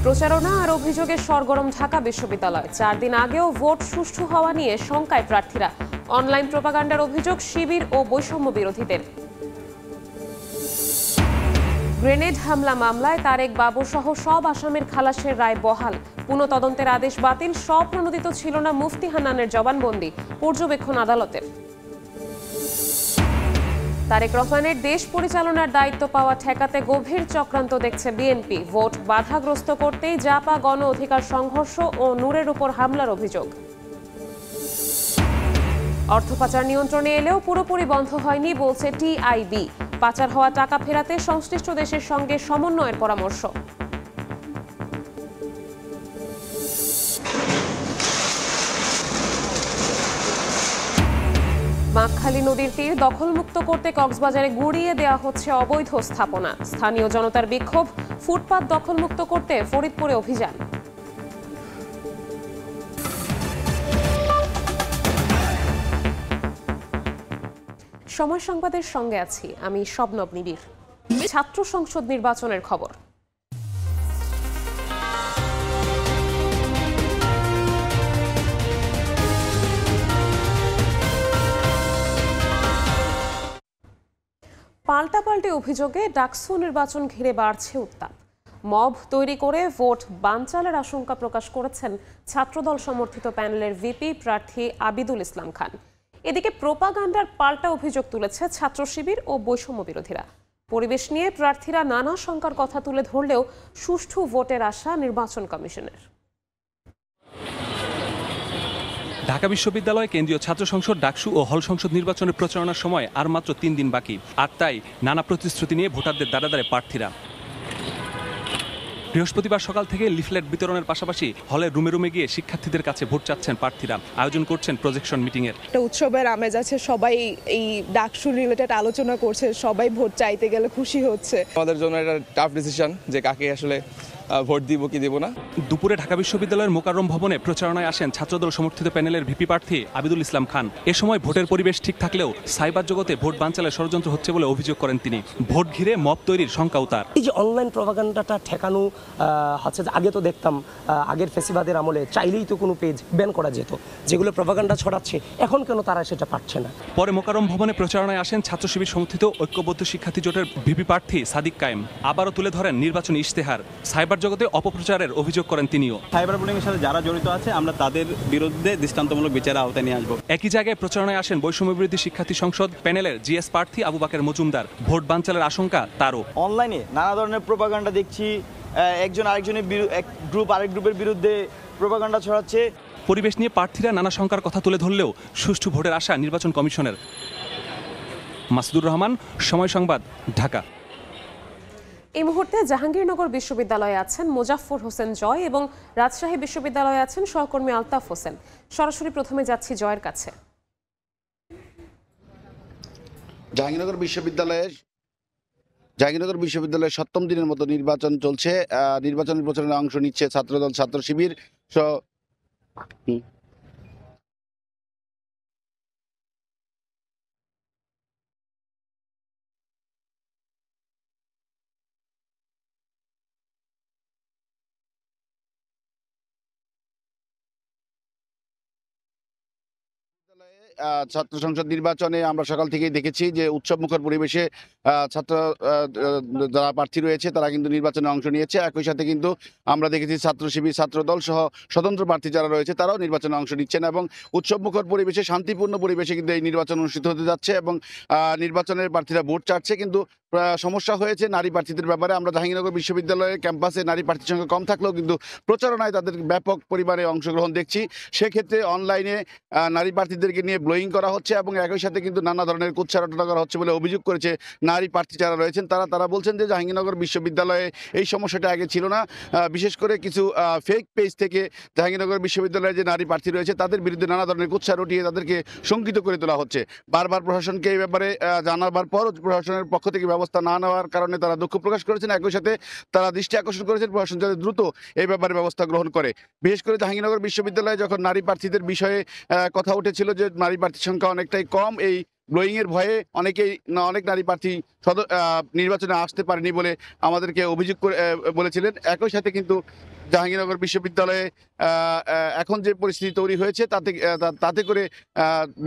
প্রচারণা আর অভিযোগে সরগরম ঢাকা বিশ্ববিদ্যালয়। 4 দিন আগেও ভোট সুষ্ঠু হওয়া নিয়ে শঙ্কায় প্রার্থীরা। অনলাইন প্রোপাগান্ডার অভিযোগ শিবির ও বৈষম্য বিরোধীদের। গ্রেনেড হামলা মামলায় তারেক বাবু সহ সব আসামির খালাসের রায় বহাল। পুনঃ তদন্তের আদেশ বাতিল। স্বপ্রণোদিত ছিল না মুফতি হান্নানের জবানবন্দি, পর্যবেক্ষণ আদালতের। তারেক রহমানের দেশ পরিচালনার দায়িত্ব পাওয়া ঠেকাতে গভীর চক্রান্ত দেখছে বিএনপি। ভোট বাধাগ্রস্ত করতেই জাপা গণ অধিকার সংঘর্ষ ও নূরের উপর হামলার অভিযোগ। অর্থ পাচার নিয়ন্ত্রণে এলেও পুরোপুরি বন্ধ হয়নি বলছে টিআইবি। পাচার হওয়া টাকা ফেরাতে সংশ্লিষ্ট দেশের সঙ্গে সমন্বয়ের পরামর্শ। বাঁকখালী নদীর তীর দখলমুক্ত করতে কক্সবাজারে গুঁড়িয়ে দেওয়া হচ্ছে অবৈধ স্থাপনা। স্থানীয় জনতার বিক্ষোভ। ফুটপাত দখলমুক্ত করতে ফরিদপুরে অভিযান। সময় সংবাদের সঙ্গে আছি আমি শবনব নিবিড়। ছাত্র সংসদ নির্বাচনের খবর। পাল্টাপাল্টি অভিযোগে ডাকসু নির্বাচন ঘিরে বাড়ছে উত্তাপ। মব তৈরি করে ভোট বানচালের আশঙ্কা প্রকাশ করেছেন ছাত্রদল সমর্থিত প্যানেলের ভিপি প্রার্থী আবিদুল ইসলাম খান। এদিকে প্রোপাগান্ডার পাল্টা অভিযোগ তুলেছে ছাত্র শিবির ও বৈষম্য বিরোধীরা। পরিবেশ নিয়ে প্রার্থীরা নানা শঙ্কার কথা তুলে ধরলেও সুষ্ঠু ভোটের আশা নির্বাচন কমিশনের। ঢাকা বিশ্ববিদ্যালয় কেন্দ্রীয় ছাত্র সংসদ ডাকসু ও হল সংসদ নির্বাচনের প্রচারণার সময় আর মাত্র 3 দিন বাকি। আর তাই নানা প্রতিশ্রুতি নিয়ে ভোটারদের দ্বারে দ্বারে প্রার্থীরা। বৃহস্পতিবার সকাল থেকে লিফলেট বিতরণের পাশাপাশি হলের রুমে রুমে গিয়ে শিক্ষার্থীদের কাছে ভোট চাচ্ছেন প্রার্থীরা। আয়োজন করছেন প্রজেকশন মিটিং এর। একটা উৎসবের আমেজ আছে, সবাই এই ডাকসু রিলেটেড আলোচনা করছে, সবাই ভোট চাইতে গেলে খুশি হচ্ছে। আমাদের জন্য এটা টাফ ডিসিশন যে কাকে আসলে ভোট দিব কি দিব না। দুপুরে ঢাকা বিশ্ববিদ্যালয়ের মোকাররম ভবনে প্রচারণায় আসেন ছাত্রদল সমর্থিত প্যানেলের ভিপি প্রার্থী আবিদুল ইসলাম খান। এ সময় ভোটের পরিবেশ ঠিক থাকলেও সাইবার জগতে ভোট বানচালের ষড়যন্ত্র হচ্ছে বলে অভিযোগ করেন তিনি। ভোট ঘিরে মব তৈরির শঙ্কাও তার। এই যে অনলাইন প্রোপাগান্ডাটা ঠেকানো হচ্ছে, আগে তো দেখতাম আগের ফেসিবাদের আমলে চাইলেই তো কোনো পেজ ব্যান করা যেত, যেগুলো প্রোপাগান্ডা ছড়াচ্ছে, এখন কেন তারা সেটা পারছে না। পরে মোকাররম ভবনে প্রচারণায় আসেন ছাত্র শিবির সমর্থিত ঐক্যবদ্ধ শিক্ষার্থী জোটের ভিপি প্রার্থী সাদিক কায়েম। আবারও তুলে ধরেন নির্বাচনী ইশতেহার। সাইবার জগতে অপপ্রচারের অভিযোগ করেন তিনিও। সাইবার বুলিং এর সাথে যারা জড়িত আছে আমরা তাদের বিরুদ্ধে দৃষ্টান্তমূলক বিচারের আওতায় নিয়ে আসবো। একই জায়গায় প্রচারণায় আসেন বৈষম্য বিরোধী শিক্ষার্থী সংসদ প্যানেলের জিএস প্রার্থী আবু বাকের মজুমদার। ভোট বানচালের আশঙ্কা তারও। অনলাইনে নানা ধরনের প্রোপাগান্ডা দেখছি, একজন আরেকজনের এক গ্রুপ আরেক গ্রুপের বিরুদ্ধে প্রোপাগান্ডা ছড়াচ্ছে। পরিবেশ নিয়ে প্রার্থীরা নানা শঙ্কার কথা তুলে ধরলেও সুষ্ঠু ভোটের আশা নির্বাচন কমিশনের। মাসুদুর রহমান, সময় সংবাদ, ঢাকা। এই মুহূর্তে জাহাঙ্গীরনগর বিশ্ববিদ্যালয়ে আছেন মোজাফফর হোসেন জয় এবং রাজশাহী বিশ্ববিদ্যালয়ে আছেন সহকর্মী আলতাফ হোসেন। সরাসরি প্রথমে যাচ্ছি জয়ের কাছে। জাহাঙ্গীরনগর বিশ্ববিদ্যালয়ের 7ম দিনের মতো নির্বাচন চলছে। নির্বাচনের প্রচারণায় অংশ নিচ্ছে ছাত্রদল, ছাত্র শিবির। ছাত্র সংসদ নির্বাচনে আমরা সকাল থেকেই দেখেছি যে উৎসবমুখর পরিবেশে ছাত্র যারা প্রার্থী রয়েছে তারা কিন্তু নির্বাচনে অংশ নিয়েছে। একই সাথে কিন্তু আমরা দেখেছি ছাত্র শিবির, ছাত্রদল সহ স্বতন্ত্র প্রার্থী যারা রয়েছে তারাও নির্বাচনে অংশ নিচ্ছেন এবং উৎসবমুখর পরিবেশে, শান্তিপূর্ণ পরিবেশে কিন্তু এই নির্বাচন অনুষ্ঠিত হতে যাচ্ছে এবং নির্বাচনের প্রার্থীরা ভোট চাচ্ছে। কিন্তু সমস্যা হয়েছে নারী প্রার্থীদের ব্যাপারে। আমরা জাহাঙ্গীরনগর বিশ্ববিদ্যালয়ের ক্যাম্পাসে নারী প্রার্থীর সংখ্যা কম থাকলেও কিন্তু প্রচারণায় তাদের ব্যাপক পরিমাণে অংশগ্রহণ দেখছি। সেক্ষেত্রে অনলাইনে নারী প্রার্থীদেরকে নিয়ে ব্লোয়িং করা হচ্ছে এবং একই সাথে কিন্তু নানা ধরনের কুৎসারটনা করা হচ্ছে বলে অভিযোগ করেছে নারী প্রার্থী যারা রয়েছেন। তারা বলছেন যে জাহাঙ্গীরনগর বিশ্ববিদ্যালয়ে এই সমস্যাটা আগে ছিল না। বিশেষ করে কিছু ফেক পেজ থেকে জাহাঙ্গীরনগর বিশ্ববিদ্যালয়ে যে নারী প্রার্থী রয়েছে তাদের বিরুদ্ধে নানা ধরনের কুৎসা রটিয়ে তাদেরকে শঙ্কিত করে তোলা হচ্ছে। বারবার প্রশাসনকে এই ব্যাপারে জানাবার পর প্রশাসনের পক্ষ থেকে ব্যবস্থা না নেওয়ার কারণে তারা দুঃখ প্রকাশ করেছেন। একই সাথে তারা দৃষ্টি আকর্ষণ করেছেন প্রশাসন যাতে দ্রুত এই ব্যাপারে ব্যবস্থা গ্রহণ করে। বিশেষ করে জাহাঙ্গীরনগর বিশ্ববিদ্যালয়ে যখন নারী প্রার্থীদের বিষয়ে কথা উঠেছিল যে নারী প্রার্থীর সংখ্যা অনেকটাই কম, এই ব্লোয়িংয়ের ভয়ে অনেক নারী প্রার্থী নির্বাচনে আসতে পারেনি বলে আমাদেরকে অভিযোগ বলেছিলেন। একই সাথে কিন্তু জাহাঙ্গীরনগর বিশ্ববিদ্যালয়ে এখন যে পরিস্থিতি তৈরি হয়েছে তাতে করে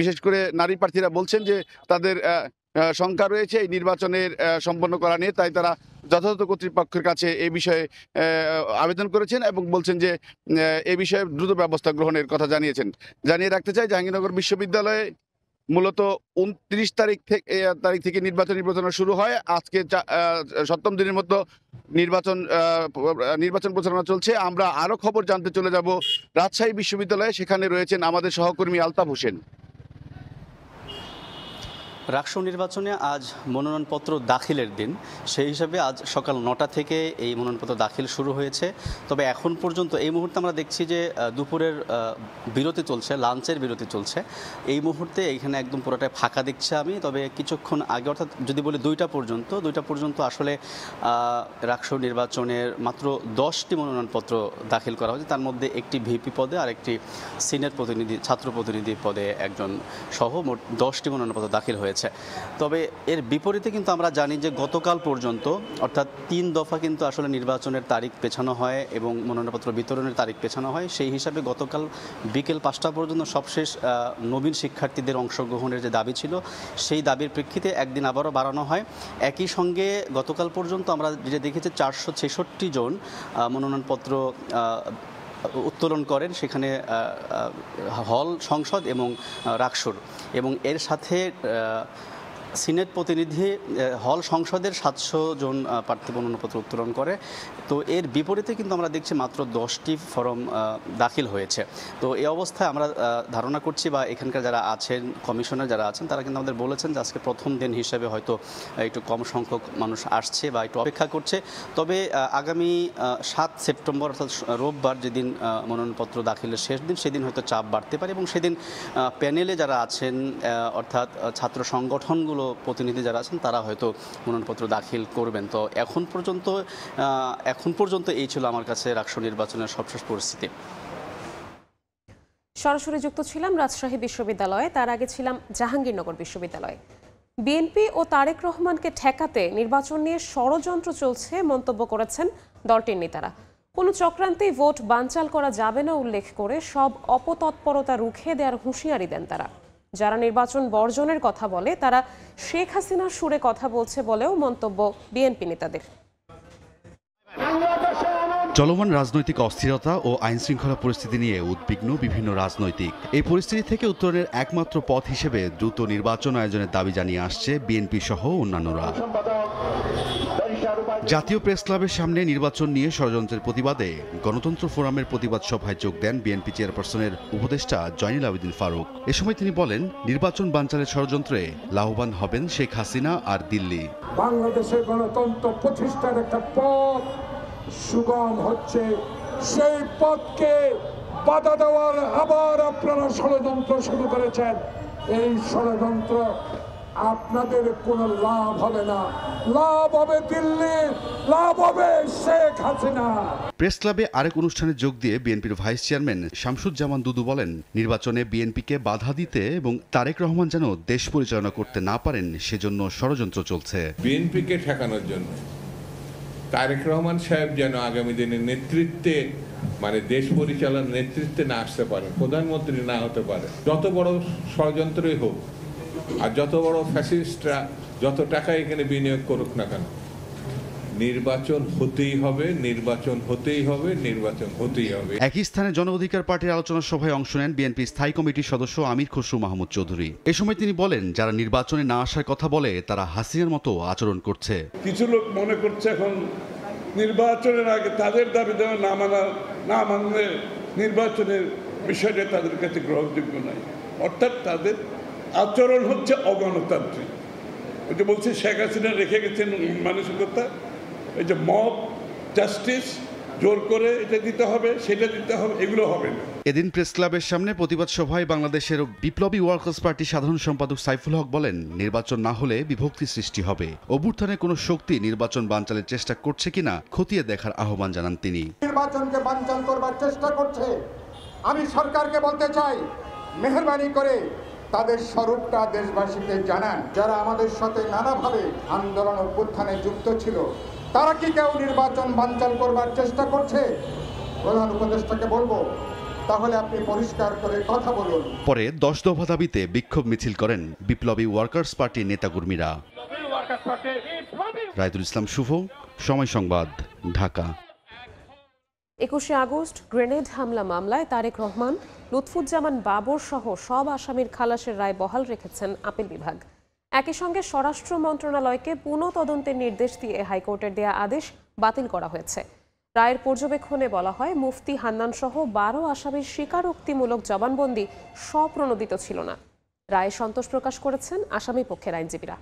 বিশেষ করে নারী প্রার্থীরা বলছেন যে তাদের শঙ্কা রয়েছে এই নির্বাচনের সম্পন্ন করা নিয়ে, তাই তারা যথাযথ কর্তৃপক্ষের কাছে এই বিষয়ে আবেদন করেছেন এবং বলছেন যে এই বিষয়ে দ্রুত ব্যবস্থা গ্রহণের কথা জানিয়ে রাখতে চাই জাহাঙ্গীরনগর বিশ্ববিদ্যালয়ে মূলত 29 তারিখ থেকে নির্বাচনী প্রচারণা শুরু হয়। আজকে 7ম দিনের মতো নির্বাচন প্রচারণা চলছে। আমরা আরো খবর জানতে চলে যাব রাজশাহী বিশ্ববিদ্যালয়ে, সেখানে রয়েছেন আমাদের সহকর্মী আলতাফ হোসেন। রাকসু নির্বাচনে আজ মনোনয়নপত্র দাখিলের দিন, সেই হিসাবে আজ সকাল 9টা থেকে এই মনোনয়নপত্র দাখিল শুরু হয়েছে। তবে এখন পর্যন্ত এই মুহূর্তে আমরা দেখছি যে দুপুরের বিরতি চলছে, লাঞ্চের বিরতি চলছে। এই মুহূর্তে এইখানে একদম পুরোটাই ফাঁকা দেখছি আমি। তবে কিছুক্ষণ আগে, অর্থাৎ যদি বলি 2টা পর্যন্ত আসলে রাকসু নির্বাচনের মাত্র 10টি মনোনয়নপত্র দাখিল করা হয়েছে। তার মধ্যে একটি ভিপি পদে আর একটি সিনিয়র প্রতিনিধি, ছাত্র প্রতিনিধি পদে একজন সহ মোট 10টি মনোনয়নপত্র দাখিল হয়েছে। তবে এর বিপরীতে কিন্তু আমরা জানি যে গতকাল পর্যন্ত, অর্থাৎ 3 দফা কিন্তু আসলে নির্বাচনের তারিখ পেছানো হয় এবং মনোনয়নপত্র বিতরণের তারিখ পেছানো হয়। সেই হিসাবে গতকাল বিকেল 5টা পর্যন্ত সবশেষ নবীন শিক্ষার্থীদের অংশগ্রহণের যে দাবি ছিল, সেই দাবির প্রেক্ষিতে একদিন আবারও বাড়ানো হয়। একই সঙ্গে গতকাল পর্যন্ত আমরা যেটা দেখেছি 466 জন মনোনয়নপত্র উত্তোলন করেন সেখানে হল, সংসদ এবং রাকসুর, এবং এর সাথে সিনেট প্রতিনিধি হল সংসদের 700 জন প্রার্থী মনোনয়নপত্র উত্তোলন করে। তো এর বিপরীতে কিন্তু আমরা দেখছি মাত্র 10টি ফরম দাখিল হয়েছে। তো এই অবস্থায় আমরা ধারণা করছি, বা এখানকার যারা আছেন, কমিশনার যারা আছেন, তারা কিন্তু আমাদের বলেছেন যে আজকে প্রথম দিন হিসেবে হয়তো একটু কম সংখ্যক মানুষ আসছে বা একটু অপেক্ষা করছে। তবে আগামী 7 সেপ্টেম্বর অর্থাৎ রোববার, যেদিন মনোনয়নপত্র দাখিলের শেষ দিন, সেদিন হয়তো চাপ বাড়তে পারে এবং সেদিন প্যানেলে যারা আছেন, অর্থাৎ ছাত্র সংগঠনগুলো প্রতিনিধি যারা আছেন, তারা হয়তো মনোনয়নপত্র দাখিল করবেন। তো এখন পর্যন্ত এই ছিল আমার কাছে রাকসু নির্বাচনের সবশেষ পরিস্থিতি। সরাসরি যুক্ত ছিলাম রাজশাহী বিশ্ববিদ্যালয়ে, তার আগে ছিলাম জাহাঙ্গীরনগর বিশ্ববিদ্যালয়ে। বিএনপি ও তারেক রহমানকে ঠেকাতে নির্বাচন নিয়ে ষড়যন্ত্র চলছে মন্তব্য করেছেন দলটির নেতারা। কোনো চক্রান্তেই ভোট বানচাল করা যাবে না উল্লেখ করে সব অপতৎপরতা রুখে দেওয়ার হুঁশিয়ারি দেন তারা। যারা নির্বাচন বর্জনের কথা বলে তারা শেখ হাসিনার সুরে কথা বলছে বলেও মন্তব্য বিএনপি নেতাদের। চলমান রাজনৈতিক অস্থিরতা ও আইনশৃঙ্খলা পরিস্থিতি নিয়ে উদ্বিগ্ন বিভিন্ন রাজনৈতিক। এই পরিস্থিতি থেকে উত্তরণের একমাত্র পথ হিসেবে দ্রুত নির্বাচন আয়োজনের দাবি জানিয়ে আসছে বিএনপি সহ অন্যান্যরা। জাতীয় প্রেস ক্লাবের সামনে নির্বাচন নিয়ে ষড়যন্ত্রের প্রতিবাদে গণতন্ত্র ফোরামের প্রতিবাদ সভায় যোগ দেন বিএনপি চেয়ারপারসনের উপদেষ্টা জয়নুল আবেদিন ফারুক। এ সময় তিনি বলেন, নির্বাচন বানচালের ষড়যন্ত্রে লাভবান হবেন শেখ হাসিনা আর দিল্লি। বাংলাদেশের গণতন্ত্র প্রতিষ্ঠার একটা পথ সুগম হচ্ছে, সেই পথকে বাধা দেওয়ার আবার আপনারা ষড়যন্ত্র শুরু করেছেন। এই ষড়যন্ত্র আপনাদের কোনো লাভ হবে না, লাভ হবে দিল্লি, লাভ হবে শেখ হাসিনা। প্রেস ক্লাবে আরেক অনুষ্ঠানে যোগ দিয়ে বিএনপির ভাইস চেয়ারম্যান শামসুজ্জামান দুদু বলেন, নির্বাচনে বিএনপিকে বাধা দিতে এবং তারেক রহমান যেন দেশ পরিচালনা করতে না পারেন সেজন্য ষড়যন্ত্র চলছে। বিএনপিকে ঠেকানোর জন্য তারেক রহমান সাহেব যেন আগামী দিনের নেতৃত্বে, মানে দেশ পরিচালনার নেতৃত্বে না আসতে পারেন, প্রধানমন্ত্রী না হতে পারে, যত বড় ষড়যন্ত্রই হোক আর যত বড় ফ্যাসিস্টরা যত টাকা এখানে বিনিয়োগ করুক না কেন, নির্বাচন হতেই হবে, নির্বাচন হতেই হবে, নির্বাচন হতেই হবে। একই স্থানে জন অধিকার পার্টির আলোচনা সভায় অংশ নেন বিএনপি স্থায়ী কমিটির সদস্য আমির খসরু মাহমুদ চৌধুরী। এ সময় তিনি বলেন, যারা নির্বাচনে না আসার কথা বলে তারা হাসিনার মতো আচরণ করছে। কিছু লোক মনে করছে এখন নির্বাচনের আগে তাদের দাবি দেওয়া না মানলে নির্বাচনের বিষয়টা তাদের কাছে গ্রহণযোগ্য নয়। অর্থাৎ তাদের আচরণ হচ্ছে অগণতান্ত্রিক। ওই যে বলছি শেখ হাসিনা রেখে গেছেন মানসিকতা, এই যে মব জাস্টিস, জোর করে এটা দিতে হবে, সেটা দিতে হবে, এগুলো হবে না। এদিন প্রেস ক্লাবের সামনে প্রতিবাদ সভায় বাংলাদেশের বিপ্লবী ওয়ার্কার্স পার্টির সাধারণ সম্পাদক সাইফুল হক বলেন, নির্বাচন না হলে বিভক্তি সৃষ্টি হবে। অভ্যুত্থানে কোনো শক্তি নির্বাচন বানচালের চেষ্টা করছে কিনা খতিয়ে দেখার আহ্বান জানান তিনি। নির্বাচনকে বানচাল করবার চেষ্টা করছে। আমি সরকারকে বলতে চাই, মেহেরবানি করে তাদের স্বরূপটা দেশবাসীকে জানান। যারা আমাদের সাথে নানাভাবে আন্দোলন অভ্যুত্থানে যুক্ত ছিল, তারা কি কেউ নির্বাচন বানচাল করবার চেষ্টা করছে? প্রধান উপদেষ্টাকে বলবো, তাহলে আপনি পরিষ্কার করে কথা বলুন। পরে 10 দফা দাবিতে বিক্ষোভ মিছিল করেন বিপ্লবী ওয়ার্কার্স পার্টির নেতাকর্মীরা। রায়দুল ইসলাম শুভ, সময় সংবাদ, ঢাকা। 21 আগস্ট গ্রেনেড হামলা মামলায় তারেক রহমান, লুৎফুজ্জামান বাবর সহ সব আসামির খালাসের রায় বহাল রেখেছেন আপিল বিভাগ। একই সঙ্গে স্বরাষ্ট্র মন্ত্রণালয়কে পুনঃ তদন্তের নির্দেশ দিয়ে হাইকোর্টের দেয়া আদেশ বাতিল করা হয়েছে। রায়ের পর্যবেক্ষণে বলা হয়, মুফতি হান্নান সহ 12 আসামির স্বীকারোক্তিমূলক জবানবন্দি স্বপ্রণোদিত ছিল না। রায়ে সন্তোষ প্রকাশ করেছেন আসামি পক্ষের আইনজীবীরা।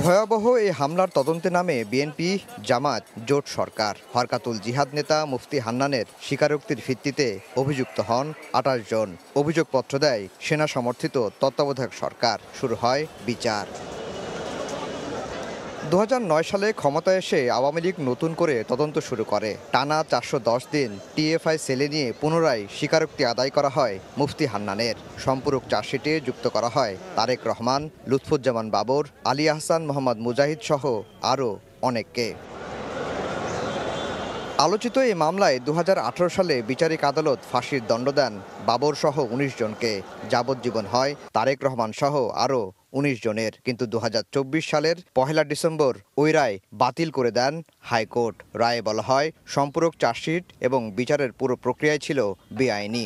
ভয়াবহ এই হামলার তদন্তে নামে বিএনপি, জামাত, জোট সরকার। হরকাতুল জিহাদ নেতা মুফতি হান্নানের স্বীকারোক্তির ভিত্তিতে অভিযুক্ত হন 28 জন। অভিযোগপত্র দেয় সেনা সমর্থিত তত্ত্বাবধায়ক সরকার। শুরু হয় বিচার। 2009 সালে ক্ষমতায় এসে আওয়ামী লীগ নতুন করে তদন্ত শুরু করে। টানা 410 দিন টিএফআই সেলে নিয়ে পুনরায় স্বীকারোক্তি আদায় করা হয় মুফতি হান্নানের। সম্পূরক চার্জশিটে যুক্ত করা হয় তারেক রহমান, লুৎফুজ্জামান বাবর, আলী আহসান, মোহাম্মদ মুজাহিদ সহ আরও অনেককে। আলোচিত এই মামলায় 2018 সালে বিচারিক আদালত ফাঁসির দণ্ড দেন বাবর সহ 19 জনকে। যাবজ্জীবন হয় তারেক রহমান সহ আরও 19 জনের। কিন্তু 2024 সালের 1 ডিসেম্বর ওই রায় বাতিল করে দেন হাইকোর্ট। রায়ে বলা হয়, সম্পূরক চার্জশিট এবং বিচারের পুরো প্রক্রিয়াই ছিল বেআইনি।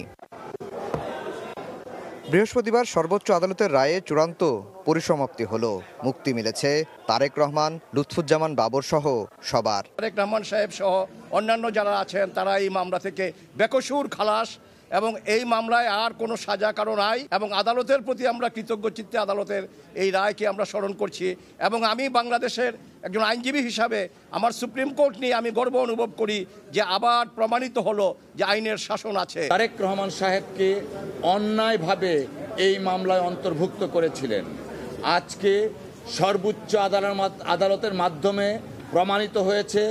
বৃহস্পতিবার সর্বোচ্চ আদালতের রায়ে চূড়ান্ত পরিসমাপ্তি হলো। মুক্তি মিলেছে তারেক রহমান, লুৎফুজ্জামান বাবর সহ সবার। তারেক রহমান সাহেব সহ অন্যান্য যারা আছেন তারা এই মামলা থেকে বেকসুর খালাস এবং এই মামলায় আর কোনো সাজা কারো নাই এবং আদালতের প্রতি আমরা কৃতজ্ঞ চিত্তে আদালতের এই রায়কে আমরা স্মরণ করছি। এবং আমি বাংলাদেশের একজন আইনজীবী হিসাবে আমার সুপ্রিম কোর্ট নিয়ে আমি গর্ব অনুভব করি যে আবার প্রমাণিত হলো যে আইনের শাসন আছে। তারেক রহমান সাহেবকে অন্যায়ভাবে এই মামলায় অন্তর্ভুক্ত করেছিলেন। আজকে সর্বোচ্চ আদালতের মাধ্যমে প্রমাণিত হয়েছে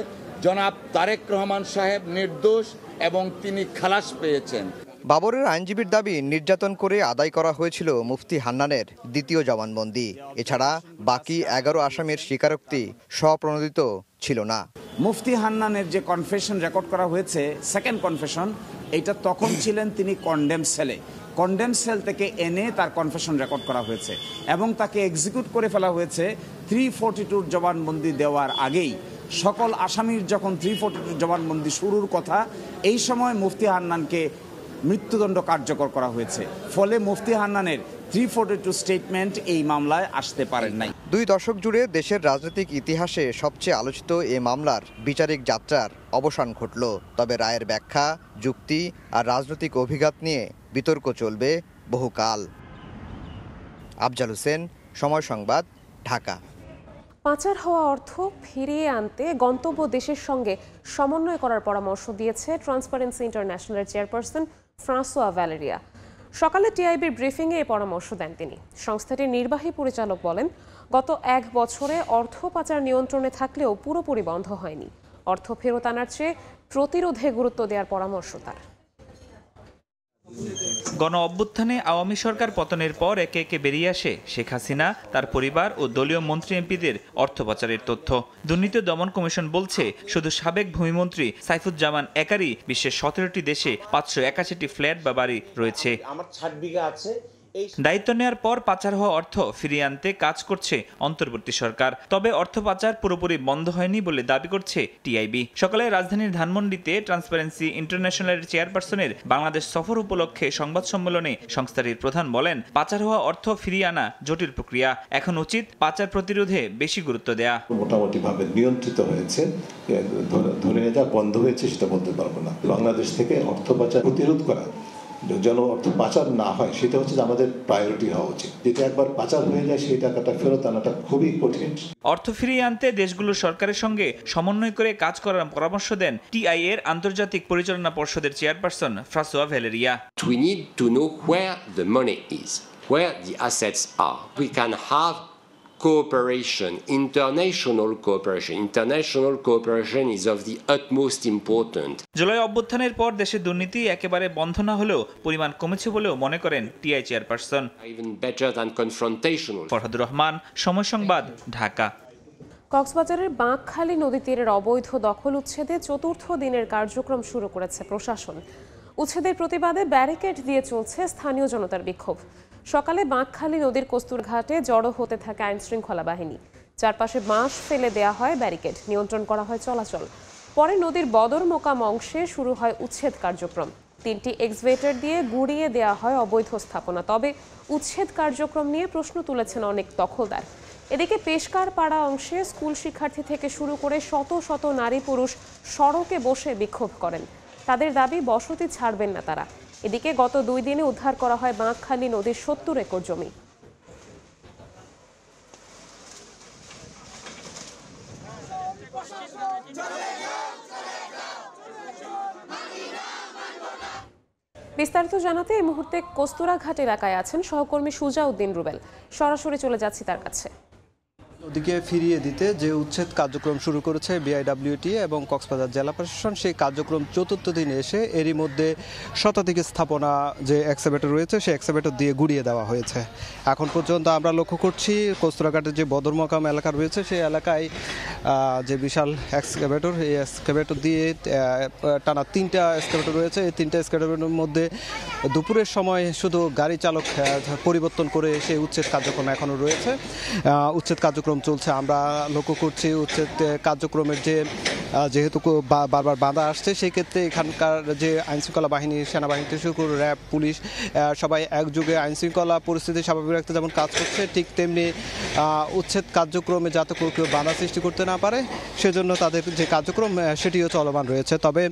জনাব তারেক রহমান সাহেব নির্দোষ এবং তিনি খালাস পেয়েছেন। বাবরের আইনজীবীর দাবি, নির্যাতন করে আদায় করা হয়েছিল মুফতি হান্নানের দ্বিতীয় জবানবন্দি। এছাড়া বাকি 11 আসামির স্বীকারোক্তি স্বপ্রণোদিত ছিল না। মুফতি হান্নানের যে কনফেশন রেকর্ড করা হয়েছে, সেকেন্ড কনফেশন, এটা তখন ছিলেন তিনি কন্ডেম সেলে। কন্ডেম সেল থেকে এনে তার কনফেশন রেকর্ড করা হয়েছে এবং তাকে এক্সিকিউট করে ফেলা হয়েছে 342 জবানবন্দি দেওয়ার আগেই। সকল আসামির যখন 342 জবানবন্দি শুরুর কথা, এই সময় মুফতি হান্নানকে মৃত্যুদণ্ড কার্যকর করা হয়েছে। ফলে মুফতি হান্নানের 342 স্টেটমেন্ট এই মামলায় আসতে পারেন নাই। 2 দশক জুড়ে দেশের রাজনৈতিক ইতিহাসে সবচেয়ে আলোচিত এই মামলার বিচারিক যাত্রার অবসান ঘটল। তবে রায়ের ব্যাখ্যা, যুক্তি আর রাজনৈতিক অভিঘাত নিয়ে বিতর্ক চলবে বহুকাল। আফজাল হোসেন, সময় সংবাদ, ঢাকা। পাচার হওয়া অর্থ ফিরিয়ে আনতে গন্তব্য দেশের সঙ্গে সমন্বয় করার পরামর্শ দিয়েছে ট্রান্সপারেন্সি ইন্টারন্যাশনালের চেয়ারপারসন ফ্রাঁসোয়া ভ্যালেরিয়া। সকালে টিআইবির ব্রিফিংয়ে এই পরামর্শ দেন তিনি। সংস্থাটির নির্বাহী পরিচালক বলেন, গত 1 বছরে অর্থ পাচার নিয়ন্ত্রণে থাকলেও পুরোপুরি বন্ধ হয়নি। অর্থ ফেরত আনার চেয়ে প্রতিরোধে গুরুত্ব দেওয়ার পরামর্শ তার। গণ অভ্যুত্থানে আওয়ামী সরকার পতনের পর একে একে বেরিয়ে আসে শেখ হাসিনা, তার পরিবার ও দলীয় মন্ত্রী এমপিদের অর্থ পাচারের তথ্য। দুর্নীতি দমন কমিশন বলছে, শুধু সাবেক ভূমিমন্ত্রী সাইফুজ্জামান একারই বিশ্বের 17টি দেশে 581টি ফ্ল্যাট বা বাড়ি রয়েছে। আমার 6 বিঘা আছে। দায়িত্ব নেওয়ার পর পাচার হওয়া অর্থ ফিরিয়ে আনতে কাজ করছে অন্তর্বর্তী সরকার। তবে অর্থ পাচার পুরোপুরি বন্ধ হয়নি বলে দাবি করছে টিআইবি। সকালে রাজধানীর ধানমন্ডিতে ট্রান্সপারেন্সি ইন্টারন্যাশনালের চেয়ারপারসনের বাংলাদেশ সফর উপলক্ষে সংবাদ সম্মেলনে সংস্থাটির প্রধান বলেন, পাচার হওয়া অর্থ ফিরিয়ে আনা জটিল প্রক্রিয়া। এখন উচিত পাচার প্রতিরোধে বেশি গুরুত্ব দেয়া। মোটামুটি ভাবে নিয়ন্ত্রিত হয়েছে, ধরে যা বন্ধ হয়েছে সেটা বলতে পারবো না। বাংলাদেশ থেকে অর্থ পাচার প্রতিরোধ করা, যেন অর্থ পাচার না হয়, সেটা হচ্ছে আমাদের প্রায়োরিটি হওয়া উচিত। যেটা একবার পাচার হয়ে যায় সেই টাকাটা ফেরত আনাটা খুবই কঠিন। অর্থ ফিরিয়ে আনতে দেশগুলোর সরকারের সঙ্গে সমন্বয় করে কাজ করার পরামর্শ দেন টিআই এর আন্তর্জাতিক পরিচালনা পর্ষদের chairperson Francois Valeria. We need to know where the money is, where the assets are. We can have cooperation, international cooperation. International cooperation is of the utmost important. July অভ্যুত্থানের পর দেশে দুর্নীতি একেবারে বন্ধ না হলেও পরিমাণ কমেছে বলেও মনে করেন TI chairperson. Even better than confrontational. Farhadur Rahman, Somoy Sangbad, Dhaka. কক্সবাজারের বাঁকখালী নদী তীরের অবৈধ দখল উচ্ছেদে চতুর্থ দিনের কার্যক্রম শুরু করেছে প্রশাসন। উচ্ছেদের প্রতিবাদে ব্যারিকেড দিয়ে চলছে স্থানীয় জনতার বিক্ষোভ। সকালে বাঁকখালী নদীর কস্তুরঘাটে জড়ো হতে থাকে আইনশৃঙ্খলা বাহিনী। চারপাশে বাঁশ ফেলে দেয়া হয় ব্যারিকেড, নিয়ন্ত্রণ করা হয় চলাচল। পরে নদীর বদর মোকাম অংশে শুরু হয় উচ্ছেদ কার্যক্রম। 3টি এক্সভেটর দিয়ে গুড়িয়ে দেয়া হয় অবৈধ স্থাপনা। তবে উচ্ছেদ কার্যক্রম নিয়ে প্রশ্ন তুলেছেন অনেক দখলদার। এদিকে পেশকার পাড়া অংশে স্কুল শিক্ষার্থী থেকে শুরু করে শত শত নারী পুরুষ সড়কে বসে বিক্ষোভ করেন। তাদের দাবি বসতি ছাড়বেন না তারা। এদিকে গত 2 দিনে উদ্ধার করা হয় বাঁকখালী নদীর 70 একর জমি। বিস্তারিত জানাতে এই মুহূর্তে কস্তুরাঘাট এলাকায় আছেন সহকর্মী সুজাউদ্দিন রুবেল। সরাসরি চলে যাচ্ছি তার কাছে। নদীকে ফিরিয়ে দিতে যে উচ্ছেদ কার্যক্রম শুরু করেছে বিআইডব্লিউটি এবং কক্সবাজার জেলা প্রশাসন, সেই কার্যক্রম চতুর্থ দিনে এসে এরই মধ্যে শতাধিক স্থাপনা যে এক্সকাভেটর রয়েছে সেই এক্সকাভেটর দিয়ে গুড়িয়ে দেওয়া হয়েছে। এখন পর্যন্ত আমরা লক্ষ্য করছি কস্তুরাঘাটের যে বদরমকাম এলাকা রয়েছে সেই এলাকায় যে বিশাল এক্সকাভেটর, এই এক্সকাভেটর দিয়ে টানা 3টা এক্সকাভেটর রয়েছে। এই 3টা এক্সকাভেটরের মধ্যে দুপুরের সময় শুধু গাড়ি চালক পরিবর্তন করে সেই উচ্ছেদ কার্যক্রম এখনও রয়েছে। উচ্ছেদ কার্যক্রম চলছে। আমরা লক্ষ্য করছি উচ্ছেদ কার্যক্রমের যেহেতু বারবার বাধা আসছে, সেই ক্ষেত্রে এখানকার যে আইনশৃঙ্খলা বাহিনী, সেনাবাহিনী থেকে শুরু করে র্যাব, পুলিশ সবাই একযোগে আইনশৃঙ্খলা পরিস্থিতি স্বাভাবিক রাখতে যেমন কাজ করছে, ঠিক তেমনি উচ্ছেদ কার্যক্রমে যাতে কেউ বাধা সৃষ্টি করতে না পারে সেজন্য তাদের যে কার্যক্রম সেটিও চলমান রয়েছে। তবে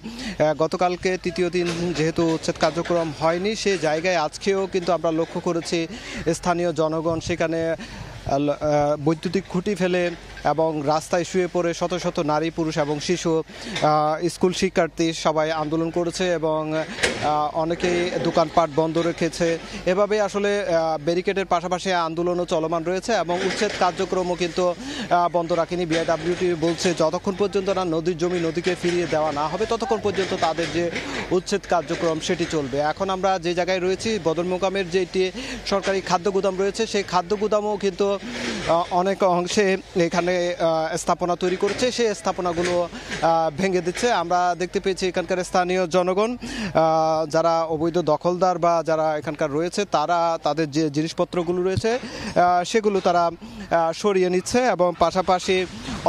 গতকালকে 3য় দিন যেহেতু উচ্ছেদ কার্যক্রম হয়নি, সেই জায়গায় আজকেও কিন্তু আমরা লক্ষ্য করেছি স্থানীয় জনগণ সেখানে বৈদ্যুতিক খুঁটি ফেলে এবং রাস্তায় শুয়ে পড়ে শত শত নারী পুরুষ এবং শিশু, স্কুল শিক্ষার্থী সবাই আন্দোলন করেছে এবং অনেকেই দোকানপাট বন্ধ রেখেছে। এভাবে আসলে ব্যারিকেডের পাশাপাশি আন্দোলনও চলমান রয়েছে এবং উচ্ছেদ কার্যক্রমও কিন্তু বন্ধ রাখেনি। বিআইডব্লিউটি বলছে যতক্ষণ পর্যন্ত না নদীর জমি নদীকে ফিরিয়ে দেওয়া না হবে ততক্ষণ পর্যন্ত তাদের যে উচ্ছেদ কার্যক্রম সেটি চলবে। এখন আমরা যে জায়গায় রয়েছি বদরমোকামের যেটি সরকারি খাদ্য গুদাম রয়েছে, সেই খাদ্য গুদামও কিন্তু অনেক অংশে এখানে স্থাপনা তৈরি করছে, সেই স্থাপনাগুলো ভেঙে দিচ্ছে। আমরা দেখতে পেয়েছি এখানকার স্থানীয় জনগণ যারা অবৈধ দখলদার বা যারা এখানকার রয়েছে তারা তাদের যে জিনিসপত্রগুলো রয়েছে সেগুলো তারা সরিয়ে নিচ্ছে এবং পাশাপাশি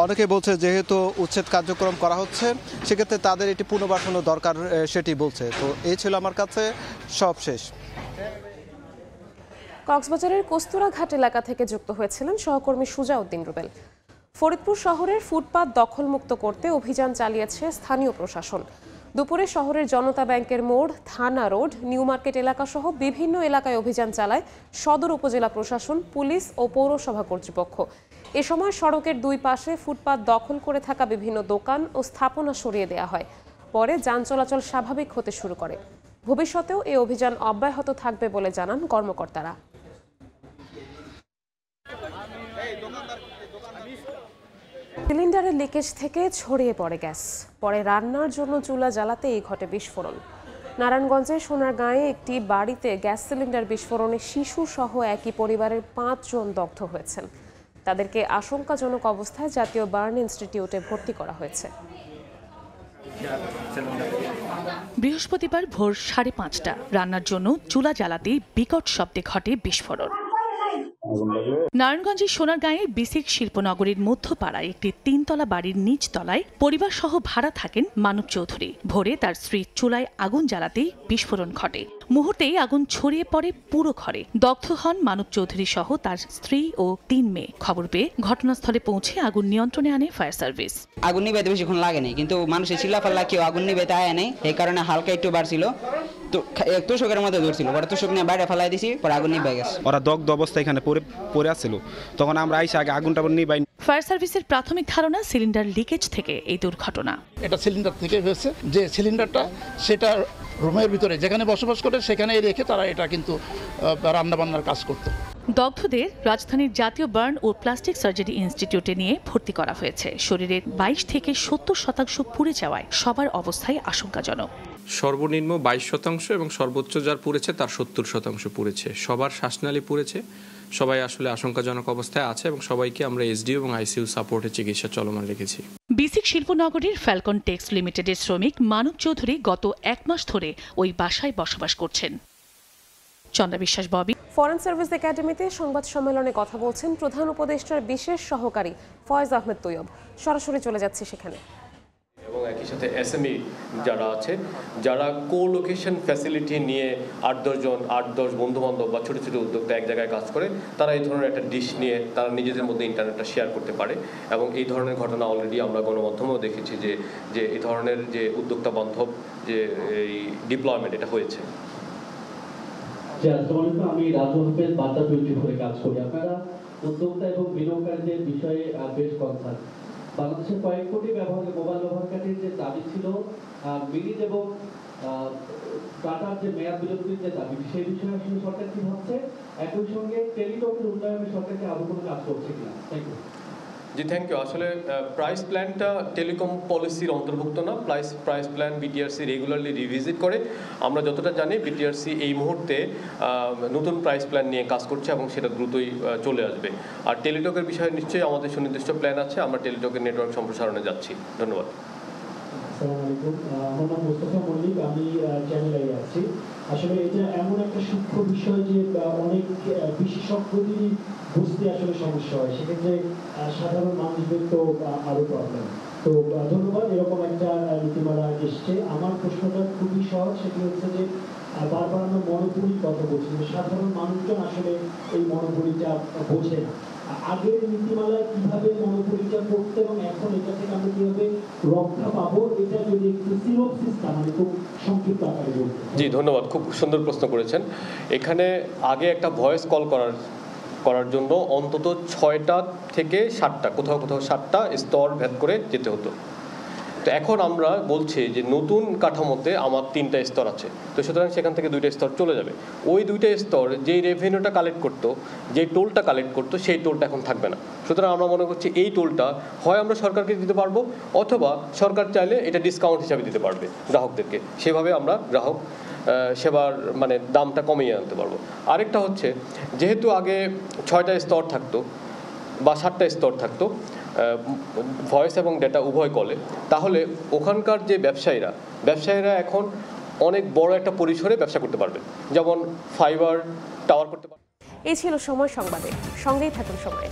অনেকে বলছে যেহেতু উচ্ছেদ কার্যক্রম করা হচ্ছে সেক্ষেত্রে তাদের এটি পুনর্বাসনও দরকার সেটি বলছে। তো এই ছিল আমার কাছে সব শেষ। কক্সবাজারের কস্তুরাঘাট এলাকা থেকে যুক্ত হয়েছিলেন সহকর্মী সুজাউদ্দিন রুবেল। ফরিদপুর শহরের ফুটপাত দখলমুক্ত করতে অভিযান চালিয়েছে স্থানীয় প্রশাসন। দুপুরে শহরের জনতা ব্যাংকের মোড়, থানা রোড, নিউ মার্কেট এলাকা সহ বিভিন্ন এলাকায় অভিযান চালায় সদর উপজেলা প্রশাসন, পুলিশ ও পৌরসভা কর্তৃপক্ষ। এ সময় সড়কের 2 পাশে ফুটপাত দখল করে থাকা বিভিন্ন দোকান ও স্থাপনা সরিয়ে দেওয়া হয়। পরে যান চলাচল স্বাভাবিক হতে শুরু করে। ভবিষ্যতেও এই অভিযান অব্যাহত থাকবে বলে জানান কর্মকর্তারা। সিলিন্ডারের লিকেজ থেকে ছড়িয়ে পড়ে গ্যাস। পরে রান্নার জন্য চুলা জ্বালাতেই ঘটে বিস্ফোরণ। নারায়ণগঞ্জের সোনারগাঁয়ে একটি বাড়িতে গ্যাস সিলিন্ডার বিস্ফোরণে শিশু সহ একই পরিবারের 5 জন দগ্ধ হয়েছেন। তাদেরকে আশঙ্কাজনক অবস্থায় জাতীয় বার্ন ইনস্টিটিউটে ভর্তি করা হয়েছে। বৃহস্পতিবার ভোর 5:30টা রান্নার জন্য চুলা জ্বালাতেই বিকট শব্দে ঘটে বিস্ফোরণ। নারায়ণগঞ্জের সোনারগাঁয়ের বিসিক শিল্পনগরীর মধ্যপাড়ায় একটি 3তলা বাড়ির নিচ তলায় পরিবার সহ ভাড়া থাকেন মানব চৌধুরী। ভোরে তার স্ত্রী চুলায় আগুন জ্বালাতেই বিস্ফোরণ ঘটে। মুহূর্তেই আগুন ছড়িয়ে পড়ে পুরো ঘরে। দগ্ধ হন মানব চৌধুরী সহ তার স্ত্রী ও 3 মেয়ে। খবর পেয়ে ঘটনাস্থলে পৌঁছে আগুন নিয়ন্ত্রণে আনে ফায়ার সার্ভিস। আগুন নিভাইতে বেশিক্ষণ লাগেনি, কিন্তু মানুষের চিল্লাফাল্লা কেউ আগুন নিভাইতে আয় নেই, এই কারণে হালকা একটু বাড়ছিল। তো তুষকের মধ্যে ধরছিল, পরে তুষক নিয়ে বাইরে ফেলাই দিছি, পরে আগুন নিভাই গেছে। ওরা দগ্ধ অবস্থায় এখানে পড়ে আসছিল, তখন আমরা আইসা আগে আগুনটা নিভাই। ফায়ার সার্ভিসের প্রাথমিক ধারণা সিলিন্ডার লিকেজ থেকে এই দুর্ঘটনা। এটা সিলিন্ডার থেকে হয়েছে, যে সিলিন্ডারটা সেটা রুমের ভিতরে যেখানে বসবাস করে সেখানে রেখে তারা এটা কিন্তু রান্নাবান্নার কাজ করতো। দগ্ধদের রাজধানীর জাতীয় বার্ন ও প্লাস্টিক সার্জারি ইনস্টিটিউটে নিয়ে ভর্তি করা হয়েছে। শরীরের 22 থেকে 70% পুড়ে যাওয়ায় সবার অবস্থায় আশঙ্কাজনক। সর্বনিম্ন 22% এবং সর্বোচ্চ যার পুড়েছে তার 70% পুড়েছে। সবার শ্বাসনালী পুড়েছে, সবাই আসলে আশঙ্কাজনক অবস্থায় আছে এবং সবাইকে আমরা এসডিও এবং আইসিইউ সাপোর্টে চিকিৎসা চলমান রেখেছি। বিসিক শিল্পনগরীর ফ্যালকন টেক্স লিমিটেডের শ্রমিক মানব চৌধুরী গত 1 মাস ধরে ওই বাসায় বসবাস করছেন। চন্দ্রা বিশ্বাস, ববি। ফরেন সার্ভিস একাডেমিতে সংবাদ সম্মেলনে কথা বলছেন প্রধান উপদেষ্টার বিশেষ সহকারী ফয়েজ আহমেদ তৈয়ব। সরাসরি চলে যাচ্ছে সেখানে। এবং একই সাথে এসএমই যারা আছে, যারা কো লোকেশন ফ্যাসিলিটি নিয়ে 8-10 বন্ধুবান্ধব বা ছোটো ছোটো উদ্যোক্তা এক জায়গায় কাজ করে, তারা এই ধরনের একটা ডিশ নিয়ে তারা নিজেদের মধ্যে ইন্টারনেটটা শেয়ার করতে পারে। এবং এই ধরনের ঘটনা অলরেডি আমরা গণমাধ্যমেও দেখেছি যে এই ধরনের যে উদ্যোক্তা বান্ধব যে এই ডিপ্লয়মেন্ট এটা হয়েছে। আমি রাজু হাফেজ বার্তা 24 কাজ করি। আপনারা উদ্যোক্তা এবং বিনিয়োগকারীদের বিষয়ে বেশ কনসার্ন। বাংলাদেশের কয়েক কোটি মোবাইল ব্যবহারকারীর যে দাবি ছিল মিনিট এবং ডাটার যে মেয়াদ বিলম্বিত যে দাবি, সেই বিষয়ে আসলে সরকার কি ভাবছে? একই সঙ্গে টেলিটকের উন্নয়নে সরকারকে আরো কোনো কাজ করছে কিনা? Thank you. জি, থ্যাংক ইউ। আসলে প্রাইস প্ল্যানটা টেলিকম পলিসির অন্তর্ভুক্ত না। Price plan BTRC regularly revisit করে। আমরা যতটা জানি বিটিআরসি এই মুহূর্তে নতুন প্রাইস প্ল্যান নিয়ে কাজ করছে এবং সেটা দ্রুতই চলে আসবে। আর টেলিটকের বিষয়ে নিশ্চয়ই আমাদের সুনির্দিষ্ট প্ল্যান আছে। আমরা টেলিটকের নেটওয়ার্ক সম্প্রসারণে যাচ্ছি। ধন্যবাদ। আসসালামু আলাইকুম, আমার নাম মোস্তফা মল্লিক, আমি চ্যানেল আই আছি। আসলে এটা এমন একটা সূক্ষ্ম বিষয় যে অনেক বিশেষজ্ঞদেরই বুঝতে আসলে সমস্যা হয়, সেক্ষেত্রে সাধারণ মানুষদের তো আরো প্রবলেম। তো ধন্যবাদ, এরকম একটা নীতিমালা এসছে। আমার প্রশ্নটা খুবই সহজ, সেটি হচ্ছে যে বারবার আমরা মনোপলির কথা বলছি, সাধারণ মানুষজন আসলে এই মনোপলিটা বোঝে না। আগের নীতিমালায় কিভাবে মনোপলিটা করতে এবং এখন এটা থেকে আমরা কিভাবে রক্ষা পাবো, এটা যদি একটু সিনোপসিসটা মানে খুব সংক্ষিপ্ত আকারে বলতে। জি, ধন্যবাদ, খুব সুন্দর প্রশ্ন করেছেন। এখানে আগে একটা ভয়েস কল করার জন্য অন্তত 6টা থেকে 7টা, কোথাও 7টা স্তর ভেদ করে যেতে হতো। তো এখন আমরা বলছি যে নতুন কাঠামোতে আমার 3টা স্তর আছে, তো সুতরাং সেখান থেকে 2টা স্তর চলে যাবে। ওই 2টা স্তর যেই রেভিনিউটা কালেক্ট করতো, যেই টোলটা কালেক্ট করতো, সেই টোলটা এখন থাকবে না। সুতরাং আমরা মনে করছি এই টোলটা হয় আমরা সরকারকে দিতে পারবো, অথবা সরকার চাইলে এটা ডিসকাউন্ট হিসাবে দিতে পারবে গ্রাহকদেরকে। সেভাবে আমরা গ্রাহক সেবার মানে দামটা কমিয়ে আনতে পারবো। আরেকটা হচ্ছে, যেহেতু আগে 6টা স্তর থাকতো বা 7টা স্তর থাকতো ভয়েস এবং ডেটা উভয় কলে, তাহলে ওখানকার যে ব্যবসায়ীরা এখন অনেক বড় একটা পরিসরে ব্যবসা করতে পারবে, যেমন ফাইবার টাওয়ার করতে পারবে। এই ছিল সময় সংবাদে, সঙ্গেই থাকুন সময়।